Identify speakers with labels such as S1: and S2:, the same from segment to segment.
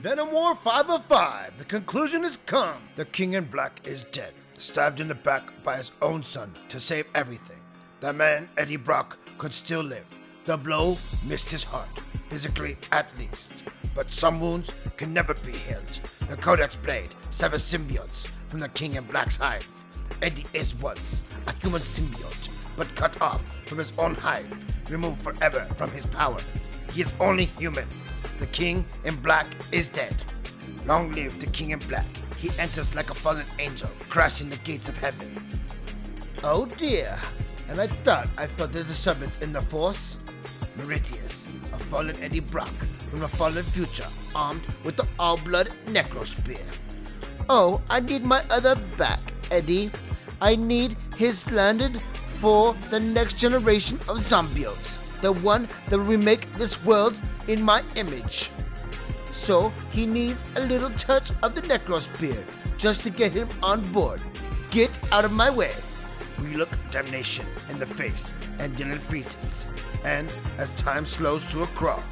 S1: Venom War 5 of 5. The conclusion has come. The King in Black is dead, stabbed in the back by his own son to save everything. That man, Eddie Brock, could still live. The blow missed his heart, physically at least. But some wounds can never be healed. The Codex Blade severs symbiotes from the King in Black's hive. Eddie was a human symbiote, but cut off from his own hive, removed forever from his power. He is only human. The King in Black is dead. Long live the King in Black. He enters like a fallen angel, crashing the gates of heaven. Oh dear, and I thought I felt the disturbance in the Force. Meridius, a fallen Eddie Brock from a fallen future, armed with the all-blood Necro Spear. Oh, I need my other back, Eddie. I need his landed for the next generation of zombiotes. The one that will remake this world in my image. So he needs a little touch of the Necro Spear just to get him on board. Get out of my way. We look damnation in the face and Dylan freezes. And as time slows to a crawl,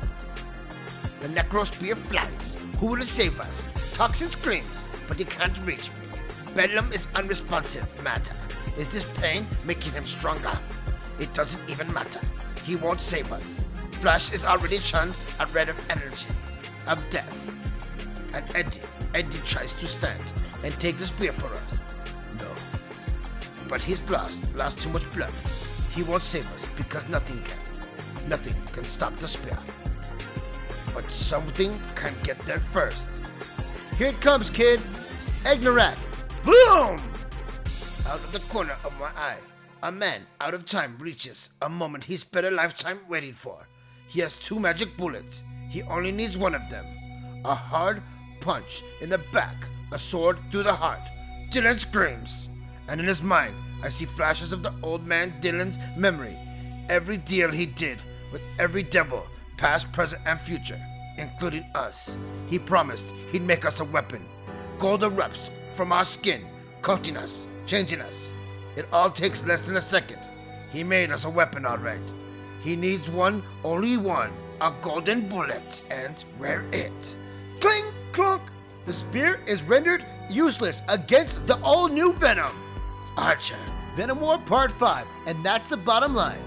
S1: the Necro Spear flies. Who will save us? Toxin screams, but he can't reach me. Bedlam is unresponsive matter. Is this pain making him stronger? It doesn't even matter. He won't save us. Flash is already shunned at red of energy, of death. And Eddie tries to stand and take the spear for us. No. But he's lost too much blood. He won't save us because nothing can. Nothing can stop the spear. But something can get there first. Here it comes, kid. Egnorak. Boom! Out of the corner of my eye, a man out of time reaches a moment he spent a lifetime waiting for. He has 2 magic bullets. He only needs one of them. A hard punch in the back, a sword through the heart. Dylan screams. And in his mind, I see flashes of the old man Dylan's memory. Every deal he did with every devil, past, present, and future, including us. He promised he'd make us a weapon. Gold erupts from our skin, coating us, changing us. It all takes less than a second. He made us a weapon, all right. He needs one, only one, a golden bullet, and wear it. Cling, clunk! The spear is rendered useless against the all-new Venom. Archer. Venom War Part 5, and that's the bottom line.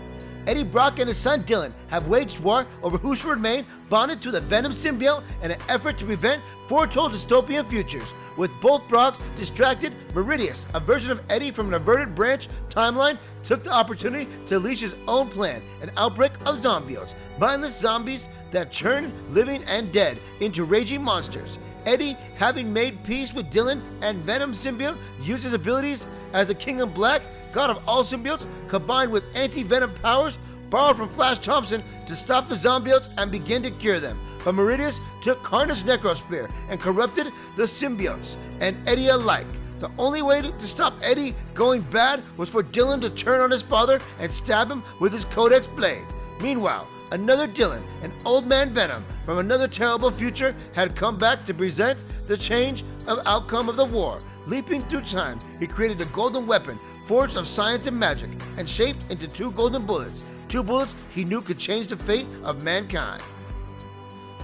S1: Eddie Brock and his son Dylan have waged war over who should remain bonded to the Venom symbiote in an effort to prevent foretold dystopian futures. With both Brocks distracted, Meridius, a version of Eddie from an averted branch timeline, took the opportunity to unleash his own plan, an outbreak of zombiotes, mindless zombies that churn living and dead into raging monsters. Eddie, having made peace with Dylan and Venom symbiote, used his abilities as the King in Black, god of all symbiotes, combined with anti-venom powers borrowed from Flash Thompson to stop the zombiotes and begin to cure them. But Meridius took Carnage's Necro Spear and corrupted the symbiotes and Eddie alike. The only way to stop Eddie going bad was for Dylan to turn on his father and stab him with his Codex Blade. Meanwhile, another Dylan, an old man Venom from another terrible future, had come back to present the change of outcome of the war. Leaping through time, he created a golden weapon forged of science and magic and shaped into 2 golden bullets. 2 bullets he knew could change the fate of mankind.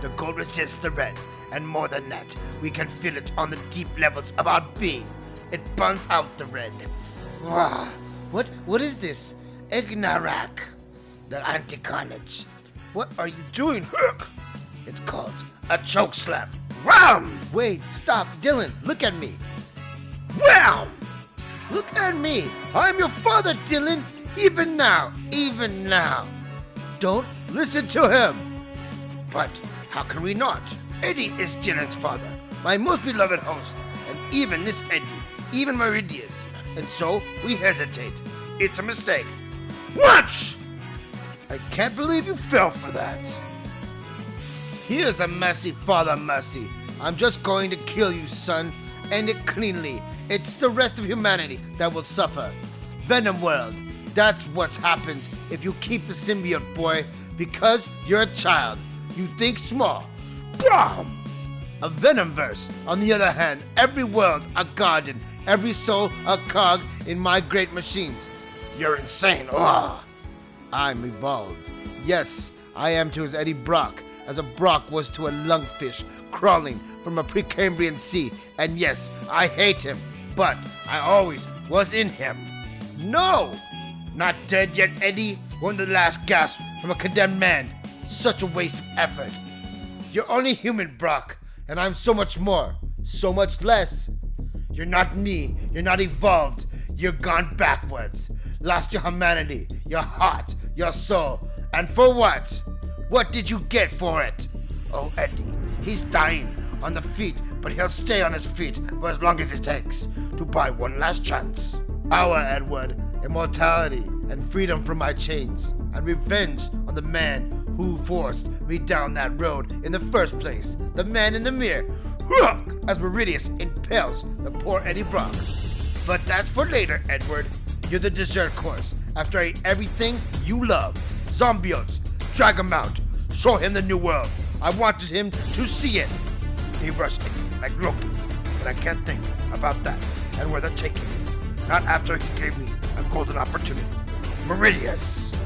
S1: The gold resists the red, and more than that, we can feel it on the deep levels of our being. It burns out the red. Wow. What is this? Ignarak. The anti-carnage. What are you doing, Herc? It's called a choke slam. Wham! Wait, stop, Dylan, look at me. Wham! Look at me. I'm your father, Dylan. Even now. Don't listen to him. But how can we not? Eddie is Dylan's father, my most beloved host, and even this Eddie, even Meridius. And so we hesitate. It's a mistake. Watch! I can't believe you fell for that. Here's a mercy, Father Mercy. I'm just going to kill you, son. End it cleanly. It's the rest of humanity that will suffer. Venom World. That's what happens if you keep the symbiote, boy. Because you're a child. You think small. Boom! A Venomverse. On the other hand, every world a garden. Every soul a cog in my great machines. You're insane. Oh. I'm evolved. Yes, I am to his Eddie Brock, as a Brock was to a lungfish crawling from a Precambrian sea, and yes, I hate him, but I always was in him. No! Not dead yet, Eddie. One of the last gasp from a condemned man. Such a waste of effort. You're only human, Brock, and I'm so much more, so much less. You're not me, you're not evolved, you're gone backwards. Lost your humanity, your heart, your soul, and for what? What did you get for it? Oh, Eddie, he's dying on the feet, but he'll stay on his feet for as long as it takes to buy one last chance. Our Edward, immortality and freedom from my chains, and revenge on the man who forced me down that road in the first place, the man in the mirror, as Meridius impales the poor Eddie Brock. But that's for later, Edward. You're the dessert course. After I ate everything you love, zombiotes, drag him out, show him the new world. I wanted him to see it. They rush Eddie like locusts, but I can't think about that and where they're taking him. Not after he gave me a golden opportunity. Meridius.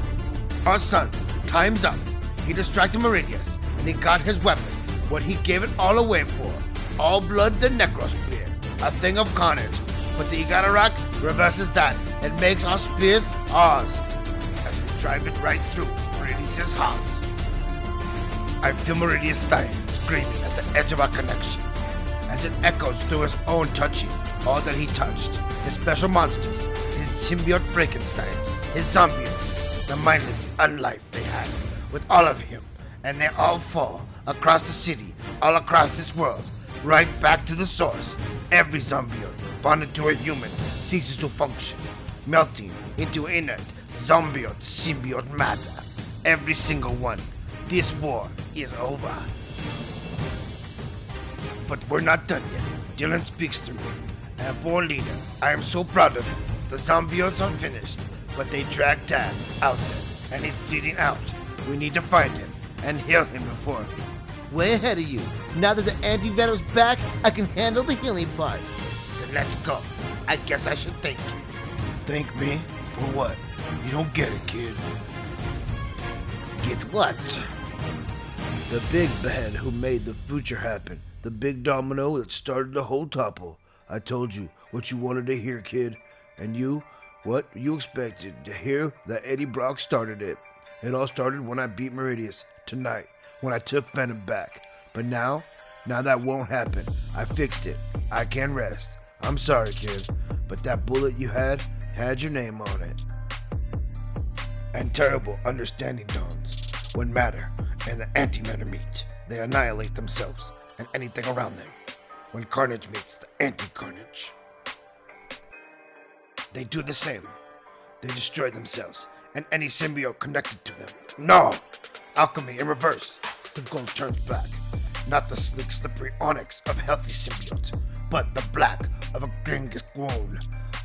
S1: Our son, time's up. He distracted Meridius, and he got his weapon, what he gave it all away for. All blood the Necro Spear, a thing of carnage. But the Igatarak reverses that and makes our spears ours, as we drive it right through Meridius' heart. I feel Meridius dying, screaming at the edge of our connection, as it echoes through his own touching all that he touched. His special monsters, his symbiote Frankensteins, his zombiotes, the mindless unlife they had with all of him, and they all fall across the city, all across this world, right back to the source. Every zombiote bonded to a human ceases to function, melting into inert zombiote symbiote matter. Every single one. This war is over. But we're not done yet. Dylan speaks through me. A born leader. I am so proud of him. The zombiotes are finished, but they dragged Dad out there, and he's bleeding out. We need to find him and heal him before. Way ahead of you. Now that the anti-venom's back, I can handle the healing part. Then let's go. I guess I should thank you. Thank me? For what? You don't get it, kid. Get what? The big bad who made the future happen. The big domino that started the whole topple. I told you what you wanted to hear, kid. And you, what you expected to hear that Eddie Brock started it. It all started when I beat Meridius tonight, when I took Venom back. But now that won't happen. I fixed it. I can rest. I'm sorry, kid, but that bullet you had your name on it. And terrible understanding dawns when matter and the antimatter meet. They annihilate themselves and anything around them. When carnage meets the anti-carnage, they do the same. They destroy themselves and any symbiote connected to them. No! Alchemy in reverse. The gold turns black. Not the slick, slippery onyx of healthy symbiote, but the black of a Genghis wound.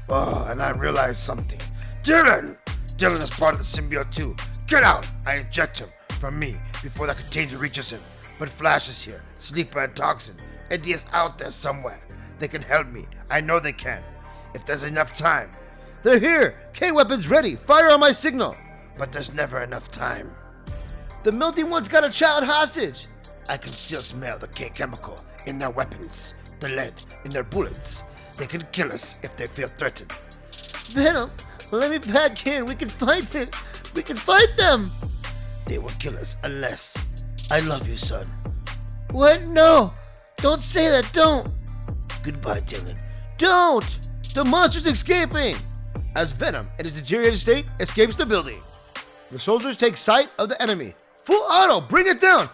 S1: Oh, and I realized something. Dylan! Dylan is part of the symbiote too. Get out! I eject him from me before the contagion reaches him. But Flash is here, Sleeper and Toxin. Eddie is out there somewhere. They can help me. I know they can. If there's enough time. They're here! K-weapons ready! Fire on my signal! But there's never enough time. The melting one's got a child hostage! I can still smell the K-chemical in their weapons, the lead in their bullets. They can kill us if they feel threatened. Venom, let me back in. We can fight this. We can fight them. They will kill us unless... I love you, son. What? No! Don't say that, don't! Goodbye, Dylan. Don't! The monster's escaping! As Venom, in his deteriorated state, escapes the building. The soldiers take sight of the enemy. Full auto! Bring it down!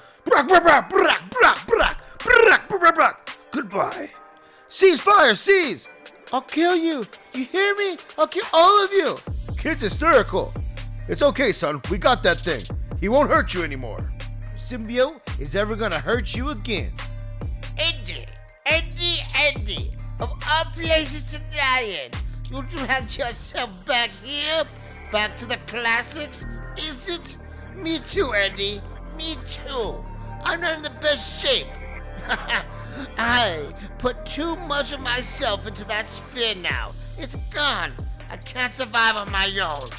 S1: Goodbye. Seize fire! Seize! I'll kill you! You hear me? I'll kill all of you! Kid's hysterical. It's okay, son. We got that thing. He won't hurt you anymore. Symbiote is ever gonna hurt you again.
S2: Eddie! Of all places to die in, you dragged yourself back here? Back to the classics? Is it? Me too, Eddie. Me too. I'm not in the best shape. I put too much of myself into that spear now. It's gone. I can't survive on my own.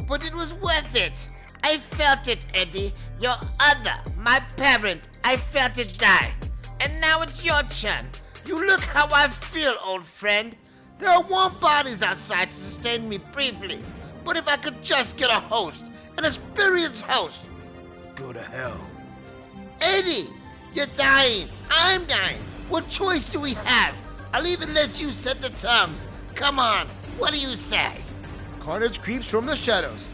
S2: But it was worth it. I felt it, Eddie. Your other, my parent, I felt it die. And now it's your turn. You look how I feel, old friend. There are warm bodies outside to sustain me briefly. But if I could just get a host, an experienced host.
S1: Go to hell.
S2: Eddie, you're dying. I'm dying. What choice do we have? I'll even let you set the terms. Come on, what do you say?
S1: Carnage creeps from the shadows.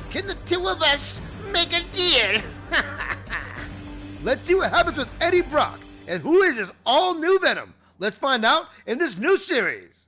S2: Can the two of us make a deal?
S1: Let's see what happens with Eddie Brock and who is this all-new Venom. Let's find out in this new series.